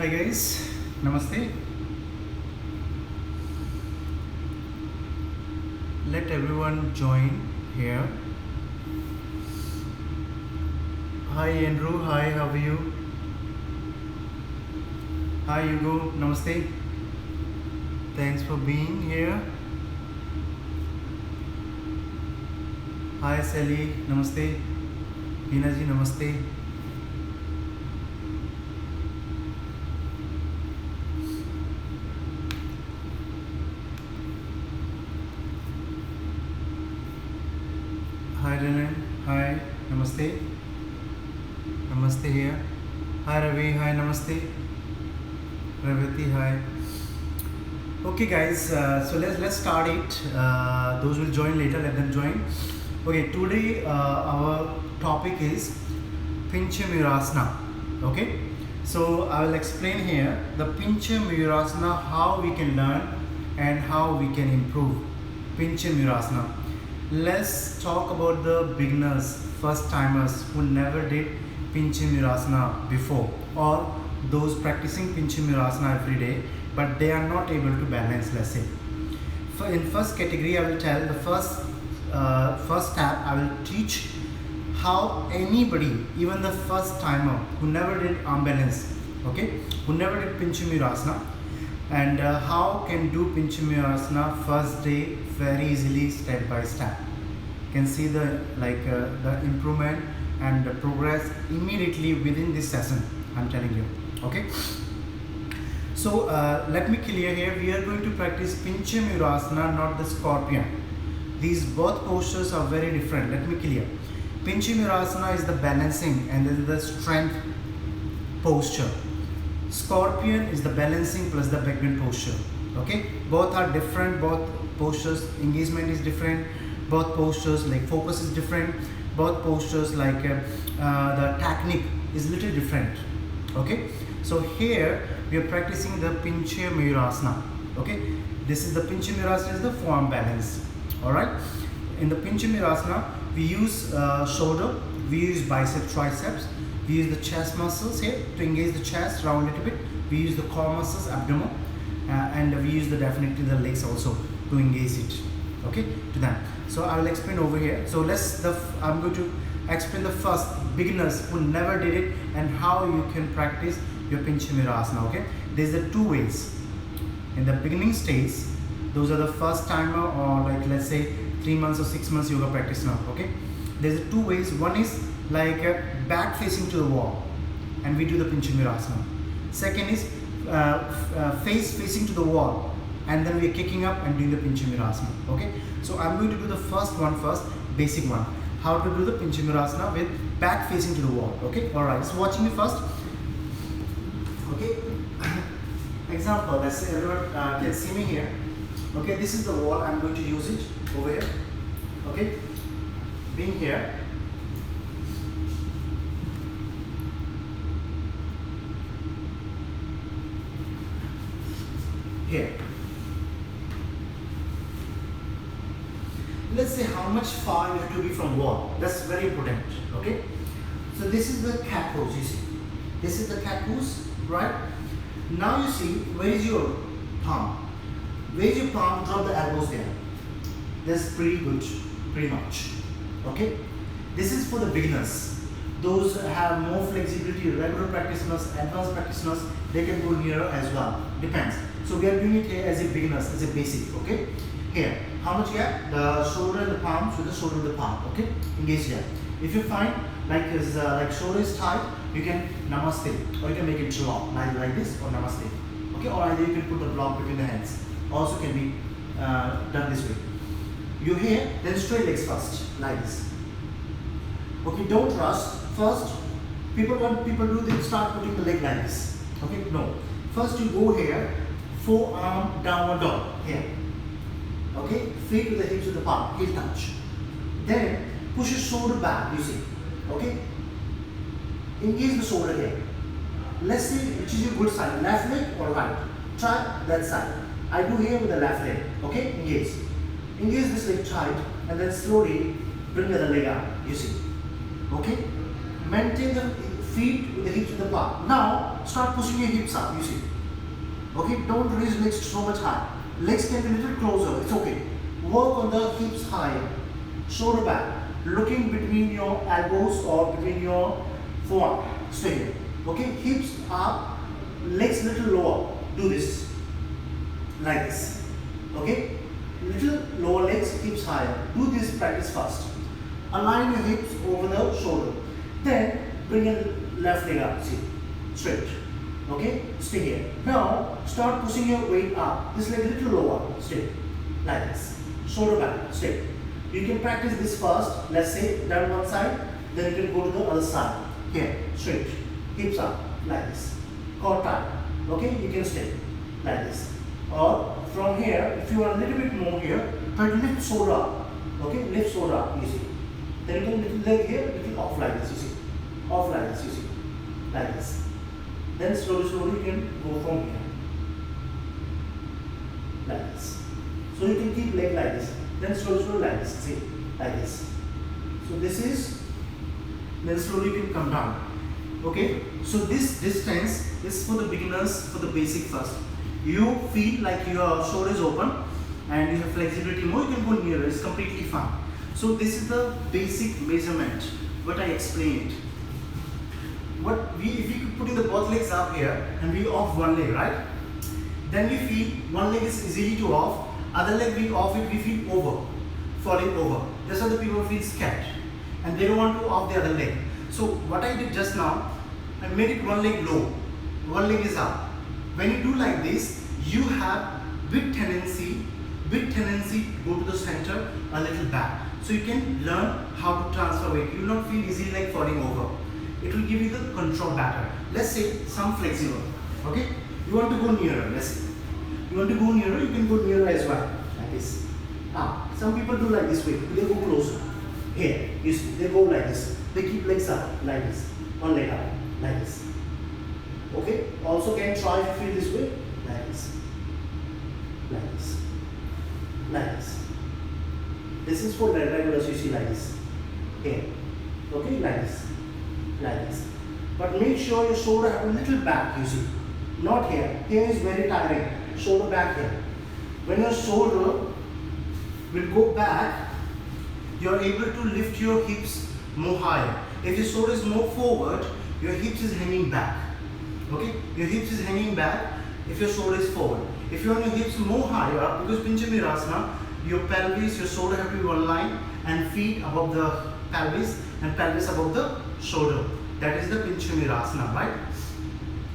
Hi guys, Namaste. Let everyone join here. Hi Andrew, hi, how are you? Hi Hugo, Namaste. Thanks for being here. Hi Sally, Namaste. Hina ji, Namaste. Hi Renan, hi, Namaste. Namaste here. Hi Ravi, hi, Namaste. Ravati, hi. Okay guys, so let's start it. Those will join later, let them join. Okay, today our topic is Pincha Murasana. Okay, so I will explain here the Pincha Murasana, how we can learn and how we can improve Pincha Murasana. Let's talk about the beginners, first timers who never did Pincha Murasana before, or those practicing Pincha Murasana every day but they are not able to balance, let's say. In first category, I will tell the first step. I will teach how anybody, even the first timer who never did arm balance, okay, who never did Pincha Murasana, and how can do Pincha Murasana first day very easily, step by step. You can see the improvement and the progress immediately within this session, I'm telling you. Okay. So let me clear here, we are going to practice Pincha Murasana, not the scorpion. These both postures are very different. Let me clear. Pincha Murasana is the balancing and this is the strength posture. Scorpion is the balancing plus the back bend posture. Okay, both are different, both postures, engagement is different, both postures like focus is different, both postures like the technique is little different. Okay, so here we are practicing the Pincha Murasana. Okay, this is the Pincha Murasana, is the forearm balance. All right, in the Pincha Murasana we use shoulder, we use bicep, triceps, we use the chest muscles here to engage the chest round a little bit, we use the core muscles, abdomen, and we use definitely the legs also to engage it. Okay, to them. So I will explain over here. So I'm going to explain the first beginners who never did it and how you can practice your Pincha Murasana. Okay, there's the two ways. In the beginning stage, those are the first timer or like let's say 3 months or 6 months yoga practice now. Okay, there's two ways. One is like back facing to the wall and we do the Pincha Murasana. Second is face facing to the wall and then we are kicking up and doing the Pincha Murasana. Okay, so I'm going to do the first one first, basic one, how to do the Pincha Murasana with back facing to the wall. Okay, all right, so watching me first. Okay, example, let's say everyone can see me here. Okay, this is the wall, I'm going to use it over here. Okay, being here, here. Let's say how much far you have to be from wall. That's very important. Okay, so this is the cat pose. You see, this is the cat pose, right? Now you see, where is your palm? Where is your palm? Drop the elbows there. That's pretty good, pretty much. Okay, this is for the beginners. Those have more flexibility, regular practitioners, advanced practitioners, they can go nearer as well. Depends. So we are doing it here as a beginners, as a basic. Okay, here. How much gap? The shoulder and the palm, so the shoulder and the palm. Okay, engage there. If you find like shoulder is tight, you can namaste, or you can make it drop like this, or namaste. Okay, or either you can put the block between the hands. Also can be done this way. You here, then straight legs first, like this. Okay, don't rush. First, when people do, they start putting the leg like this. Okay, no. First you go here, forearm downward dog here. Okay, feet to the hips with the palm, heel touch. Then push your shoulder back, you see. Okay, engage the shoulder here. Let's see which is your good side, left leg or right. Try that side. I do here with the left leg. Okay, engage. Engage this leg tight and then slowly bring the other leg up, you see. Okay, maintain the feet with the hips in the palm. Now start pushing your hips up, you see. Okay, don't raise legs so much high. Legs can be a little closer, it's okay. Work on the hips higher. Shoulder back, looking between your elbows or between your forearm. Stay here. Okay, hips up, legs little lower. Do this. Like this. Okay? Little lower legs, hips higher. Do this practice first. Align your hips over the shoulder. Then bring your left leg up. See? Straight. Okay? Stay here. Now start pushing your weight up. This leg a little lower. Stay. Like this. Shoulder back. Stay. You can practice this first. Let's say down one side. Then you can go to the other side. Here. Straight. Hips up. Like this. Core tight. Okay? You can stay. Like this. Or from here, if you are a little bit more here, try to lift shoulder up. Okay? Lift shoulder up. You see. Then you can little leg here, little off like this. You see. Off like this. You see. Like this. Then slowly you can go from here. Like this. So you can keep leg like this. Then slowly like this. See. Like this. So this is. Then slowly you can come down. Okay. So this distance is for the beginners, for the basic first. You feel like your shoulder is open and you have flexibility more, you can go nearer, it's completely fine. So this is the basic measurement, what I explained. If we could put in the both legs up here and we off one leg, right? Then we feel one leg is easy to off, other leg we off it, we feel over, falling over. That's why the people feel scared and they don't want to off the other leg. So what I did just now, I made it one leg low, one leg is up. When you do like this, you have big tendency to go to the center, a little back. So you can learn how to transfer weight. You will not feel easily like falling over. It will give you the control better. Let's say some flexible. Okay? You want to go nearer. Let's say. You want to go nearer, you can go nearer as well. Like this. Some people do like this way. They go closer. Here, you see, they go like this. They keep legs up like this. One leg up, like this. Okay, also can try if you feel this way, like this, like this, like this. This is for regulars, you see like this, here, okay, like this, like this. But make sure your shoulder have a little back, you see, not here. Here is very tiring, shoulder back here. When your shoulder will go back, you are able to lift your hips more higher. If your shoulder is more forward, your hips is hanging back. Okay, your hips is hanging back if your shoulder is forward. If you want your hips more higher up, because Pincha Virasana, your pelvis, your shoulder have to be one line and feet above the pelvis and pelvis above the shoulder. That is the Pincha Virasana, right?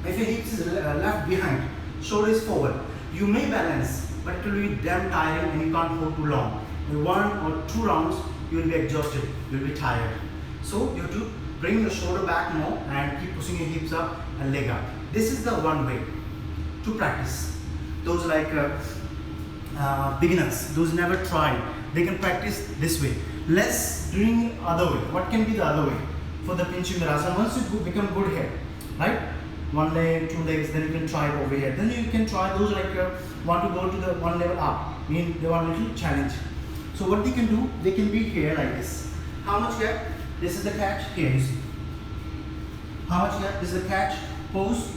If your hips is left behind, shoulder is forward, you may balance, but it will be damn tiring and you can't hold too long. In 1 or 2 rounds, you will be exhausted, you will be tired. So you have to bring your shoulder back more and keep pushing your hips up and leg up. This is the one way to practice. Those like beginners, those never tried, they can practice this way. Let's doing other way. What can be the other way for the Pincha Virasana? Once you become good here, right? One leg, 2 legs, then you can try it over here. Then you can try those like want to go to the one level up, mean they want a little challenge. So what they can do, they can be here like this. How much here? This is the catch, here you see. How much here? This is the catch, pose,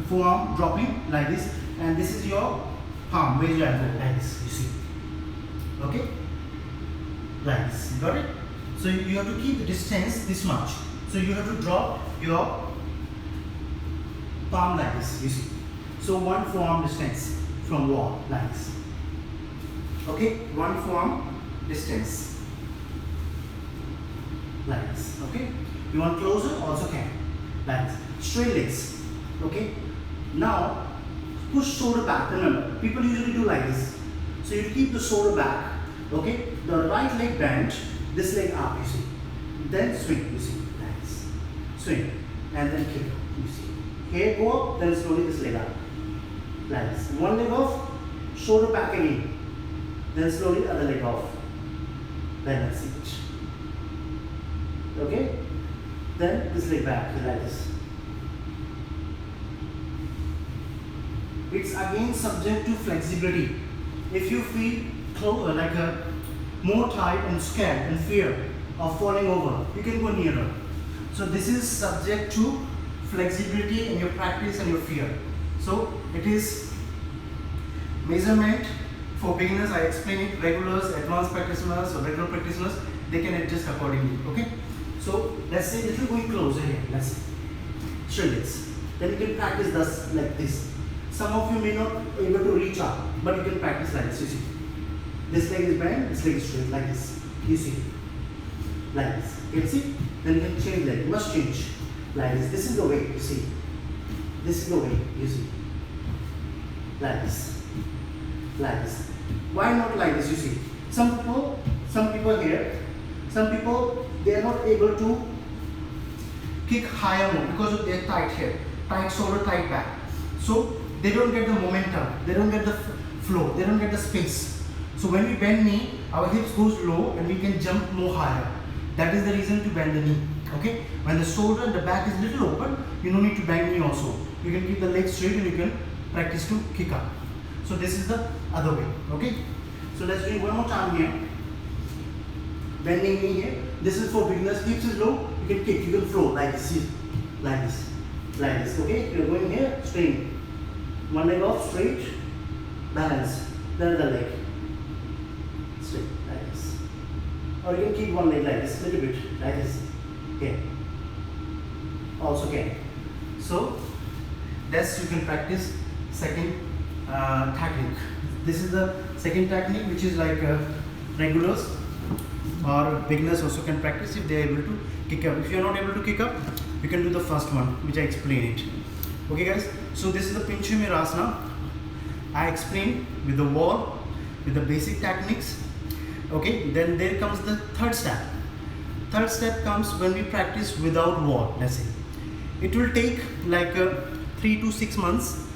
forearm dropping like this, and this is your palm, raise your elbow like this, you see. Okay? Like this, you got it? So you have to keep the distance this much. So you have to drop your palm like this, you see. So one forearm distance from wall, like this. Okay? One forearm distance. Like this, okay? You want closer, also can. Like this. Straight legs, okay? Now, push shoulder back. Remember, people usually do like this. So you keep the shoulder back, okay? The right leg bent, this leg up, you see. Then swing, you see, like this. Swing, and then kick, you see. Here go up, then slowly this leg up. Like this. One leg off, shoulder back again. Then slowly other leg off. Then that's it. Okay? Then this leg back, like this. It's again subject to flexibility. If you feel like more tight and scared and fear of falling over, you can go nearer. So this is subject to flexibility in your practice and your fear. So it is measurement for beginners. I explain it. Regulars, advanced practitioners, or regular practitioners, they can adjust accordingly. Okay. So let's say little going closer here. Let's say show this. Then you can practice this like this. Some of you may not be able to reach up, but you can practice like this. You see, this leg is bent, this leg is straight, like this. You see, like this. You can see. Then you can change leg. You must change like this. This is the way. You see. This is the way. You see. Like this. Like this. Why not like this? You see, some people here, some people, they are not able to kick higher more because of their tight hip, tight shoulder, tight back. So they don't get the momentum, they don't get the flow, they don't get the space. So when we bend knee, our hips goes low and we can jump more higher. That is the reason to bend the knee. Okay, when the shoulder and the back is little open, you don't need to bend knee also. You can keep the legs straight and you can practice to kick up. So this is the other way. Okay, so let's do it one more time here. Bending knee here. This is for beginners. Hips is low. You can kick. You can flow like this. See? Like this. Like this. Okay. You're going here. Straight. One leg off. Straight. Balance. Then the leg. Straight. Like this. Or you can keep one leg like this. Little bit. Like this. Okay. Also can. So that's you can practice second technique. This is the second technique, which is like regulars or beginners also can practice if they are able to kick up. If you are not able to kick up, you can do the first one, which I explained it. Okay, guys. So this is the Pinchu Mirasana. I explained with the wall, with the basic techniques. Okay. Then there comes the third step. Third step comes when we practice without wall. Let's say it will take like 3 to 6 months.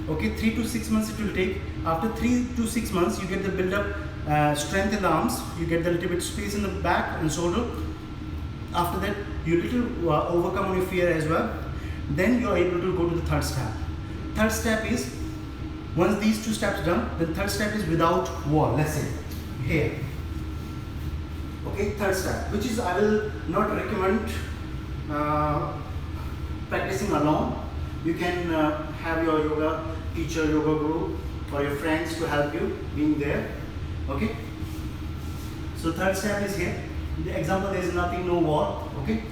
Okay, 3 to 6 months it will take. After 3 to 6 months, you get the build up strength in the arms. You get the little bit space in the back and shoulder. After that, you little overcome on your fear as well. Then you are able to go to the third step. Third step is once these two steps done, the third step is without wall. Let's say here. Okay, third step, which is I will not recommend practicing alone. You can have your yoga teacher, yoga guru, or your friends to help you being there. Okay. So third step is here. The example, there is nothing, no wall. Okay.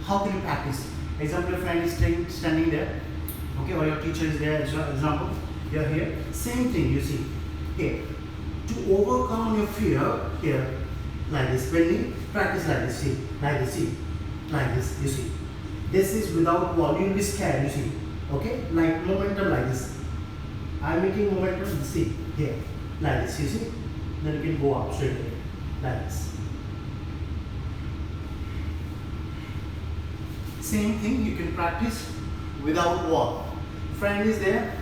How can you practice? Example, your friend is standing there. Okay, or your teacher is there. Example, you are here. Same thing. You see here. To overcome your fear, here, like this. When you practice like this, see, like this, see, like this. You see. This is without wall. You will be scared. You see. Okay, like momentum like this. I am making momentum. See here, like this. You see. Then you can go up straight away, like this. Same thing you can practice without wall. Friend is there.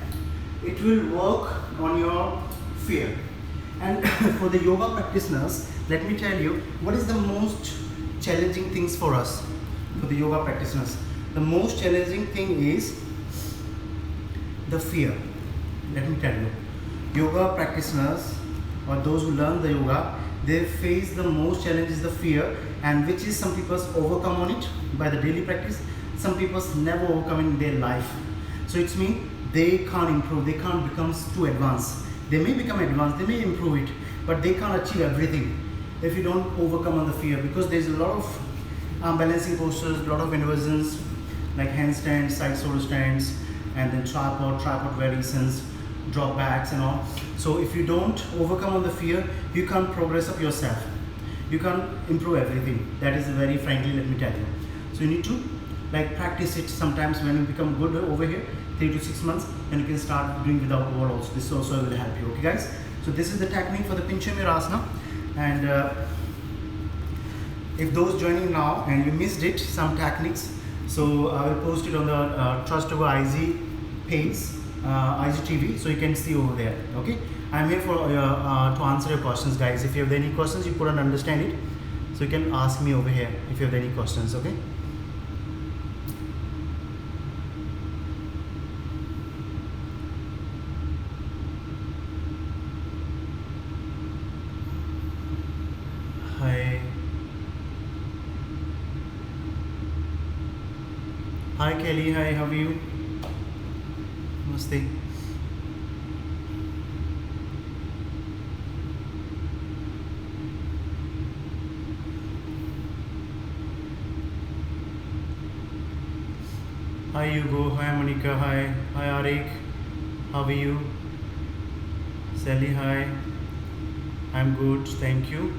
It will work on your fear. And for the yoga practitioners, let me tell you what is the most challenging things for us. For the yoga practitioners, the most challenging thing is the fear. Let me tell you, yoga practitioners or those who learn the yoga, they face the most challenge is the fear, and which is some people overcome on it by the daily practice. Some people never overcome in their life. So it's mean they can't improve, they can't become too advanced. They may become advanced, they may improve it, but they can't achieve everything if you don't overcome on the fear, because there's a lot of balancing postures, a lot of inversions like handstands, side shoulder stands, and then tripod variations, drop backs and all. So if you don't overcome on the fear, you can't progress up yourself. You can't improve everything. That is very frankly, let me tell you. So you need to like practice it. Sometimes when you become good over here, 3 to 6 months, then you can start doing without wall also. This also will help you. Okay, guys. So this is the technique for the Pinchu Mirasana. And if those joining now and you missed it, some techniques, so I will post it on the Trust Yoga IG page, IGTV, so you can see over there. Okay, I'm here for to answer your questions, guys. If you have any questions, you couldn't understand it, so you can ask me over here if you have any questions. Okay. Hi. Hi Kelly, hi, how are you? Namaste. Hi Hugo, hi Monica, hi Arik, how are you? Sally, hi, I'm good, thank you.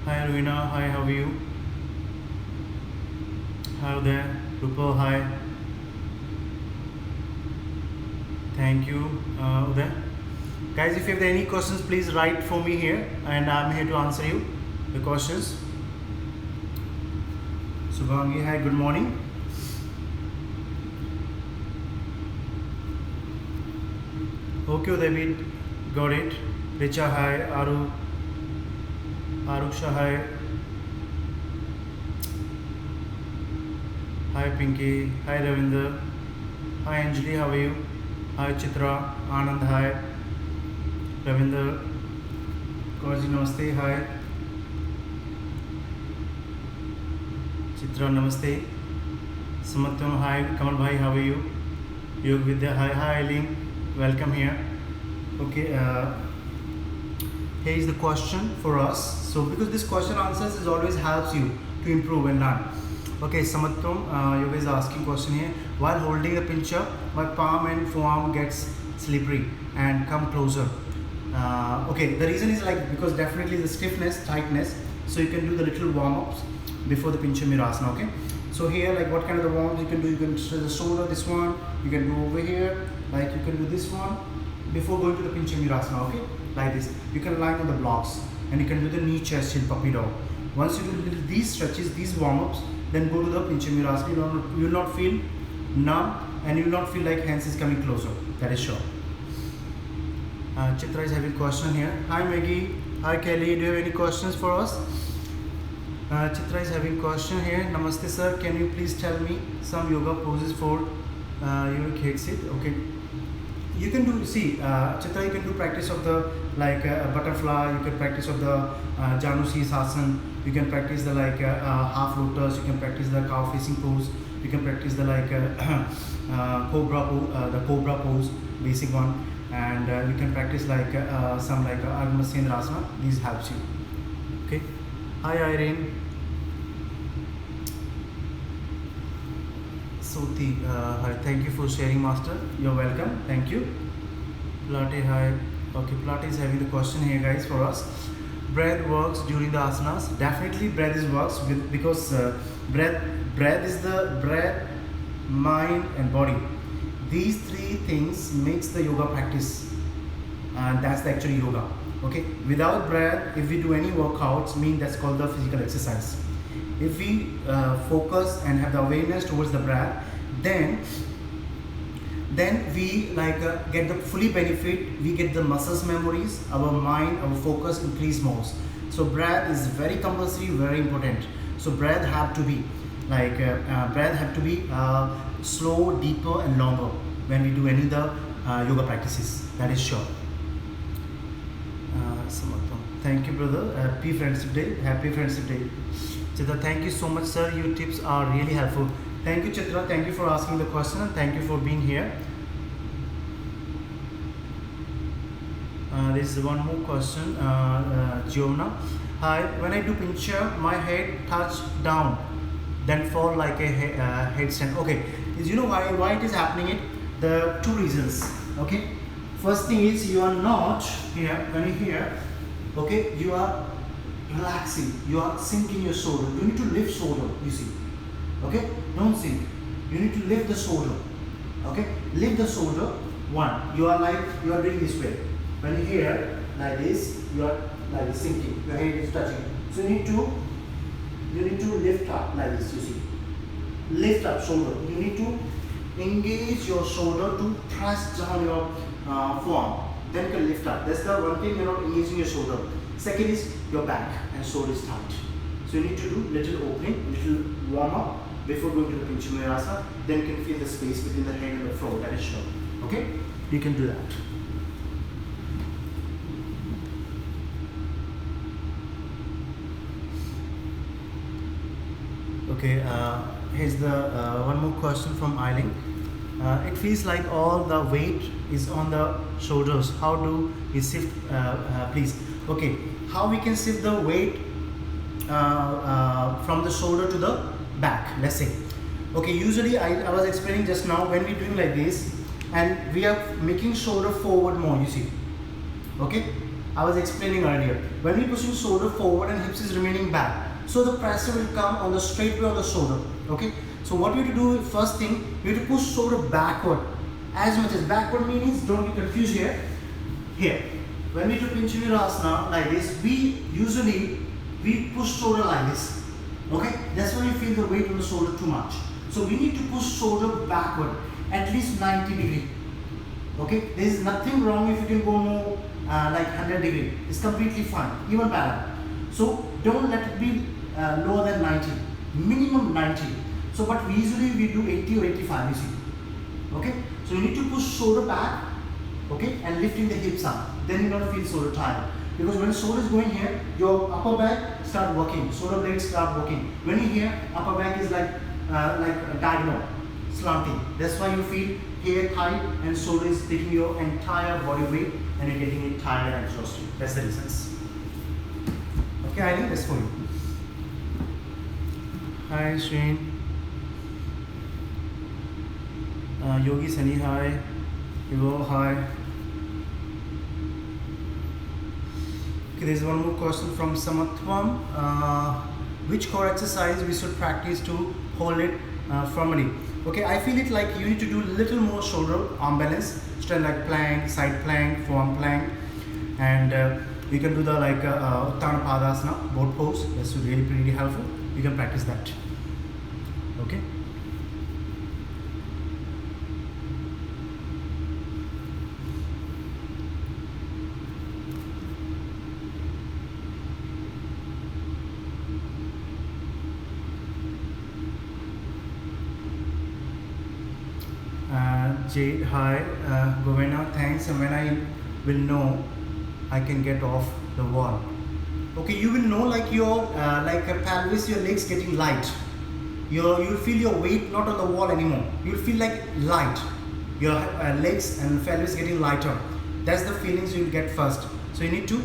Hi Ruina, hi, how are you? Hi there, Rupal, hi, thank you, Uday. Guys, if you have any questions, please write for me here, and I'm here to answer you the questions. Subhangi, hi, good morning. Okay, David, got it. Richa, hi, Arusha, hi, hi Pinky, hi Ravinder, hi Anjali, how are you? Hi Chitra, Anand, hi, Ravinder, Kaji, namaste, hi, Chitra, namaste, Samatam, hi, Kamal bhai, how are you? Yog Vidya, hi Eileen, welcome here. Okay, here is the question for us. So because this question answers is always helps you to improve and learn. Okay, Samatram, you guys are asking question here. While holding the pincher, my palm and forearm gets slippery and come closer. Okay, the reason is like because definitely the stiffness, tightness. So you can do the little warm-ups before the pincher mirasana. Okay. So here, like what kind of the warm-ups you can do? You can stretch the shoulder, this one. You can do over here, like you can do this one before going to the pincher mirasana. Okay, like this. You can line on the blocks and you can do the knee, chest, chin, puppy dog. Once you do these stretches, these warm-ups, then go to the pincher mirasana. You will not feel numb and you will not feel like hands is coming closer. That is sure. Chitra is having question here. Hi Maggie. Hi Kelly. Do you have any questions for us? Chitra is having question here. Namaste sir. Can you please tell me some yoga poses for your kids? Okay. You can do, see, Chitra, you can do practice of the like butterfly, you can practice of the Janu Sasana, you can practice the like half lotus, you can practice the cow facing pose, you can practice the like the cobra pose, basic one, and you can practice like some like Ardha Matsyendrasana. These helps you. Okay. Hi Irene. Soti, hi, thank you for sharing, Master. You're welcome. Thank you. Plate, hi. Okay, Plate is having the question here, guys, for us. Breath works during the asanas. Definitely, breath is works because breath is the breath, mind, and body. These three things makes the yoga practice, and that's the actual yoga. Okay. Without breath, if we do any workouts, that's called the physical exercise. If we focus and have the awareness towards the breath, then we like get the fully benefit. We get the muscles memories, our mind, our focus increase more. So breath is very compulsory, very important. So breath have to be like slow, deeper, and longer when we do any of the yoga practices. That is sure. Thank you, brother. Happy Friendship Day. Happy Friendship Day. Chitra, thank you so much, sir. Your tips are really helpful. Thank you, Chitra. Thank you for asking the question and thank you for being here. There is one more question, Giovanna. Hi, when I do pincher, my head touch down, then fall like a headstand. Okay, you know why it is happening? The two reasons. Okay, first thing is you are not here. When you here, okay, you are relaxing, you are sinking your shoulder. You need to lift shoulder, you see. Okay, don't sink. You need to lift the shoulder. Okay, lift the shoulder. One, you are doing this way. When you here like this, you are like this, sinking. Your head is touching. So you need to lift up like this. You see, lift up shoulder. You need to engage your shoulder to press down your forearm. Then you can lift up. That's the one thing, you're not engaging your shoulder. Second is your back and shoulder is tight. So you need to do little opening, little warm up before going to the Pincha Mayurasana. Then you can feel the space between the head and the floor. That is sure. Okay? You can do that. Okay. here's the one more question from Eileen. It feels like all the weight is on the shoulders. How do we shift, please? Okay, how we can shift the weight from the shoulder to the back, let's say. Okay, usually I was explaining just now, when we're doing like this and we are making shoulder forward more, you see. Okay, I was explaining earlier, when we're pushing shoulder forward and hips is remaining back, so the pressure will come on the straight way on the shoulder. Okay, so what we have to do, first thing, we have to push shoulder backward. As much as backward means, don't be confused here. Here, when we do Pincha Virasana like this, we push shoulder like this. Okay, that's when you feel the weight on the shoulder too much. So we need to push shoulder backward, at least 90 degree. Okay, there is nothing wrong if you can go more like 100 degree. It's completely fine, even better. So don't let it be lower than 90, minimum 90. So but usually we do 80 or 85, you see. Okay, so you need to push shoulder back, okay, and lifting the hips up. Then you're gonna feel shoulder tired. Because when shoulder is going here, your upper back start working, shoulder blades start working. When you hear upper back is like diagonal, slanting. That's why you feel here tight and shoulder is taking your entire body weight and you're getting it tired and exhausted. That's the reasons. Okay, I think that's for you. Hi, Shane. Yogi Sunny, hi. Evo, hi. Okay, there's one more question from Samatvam. Which core exercise we should practice to hold it firmly? Okay, I feel it like you need to do little more shoulder arm balance, strength like plank, side plank, forearm plank, and you can do the like Uttana Padasana, boat pose. That's really pretty helpful. You can practice that. Okay. Jade, hi. Govena, thanks. And when I will know, I can get off the wall. Okay, you will know like your like a pelvis, your legs getting light. You'll feel your weight not on the wall anymore. You'll feel like light. Your legs and pelvis getting lighter. That's the feelings you'll get first. So you need to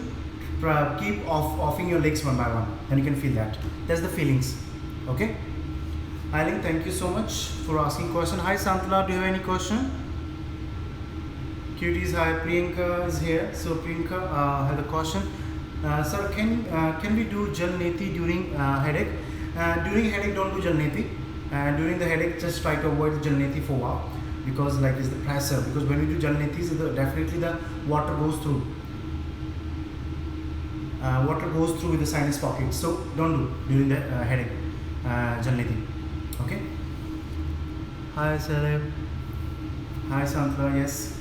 keep offing your legs one by one, and you can feel that. That's the feelings. Okay. Eileen, thank you so much for asking question. Hi Santala, do you have any question? Cuties, hi. Priyanka is here. So Priyanka had a question. Sir, can we do Jal Neti during headache? During headache, don't do Jal Neti. During the headache, just try to avoid Jal Neti for a while, because like it's the pressure. Because when we do Jal Neti, so definitely the water goes through. Water goes through with the sinus pocket. So don't do during the headache Jal Neti. Okay. Hi Salem. Hi Santla. Yes.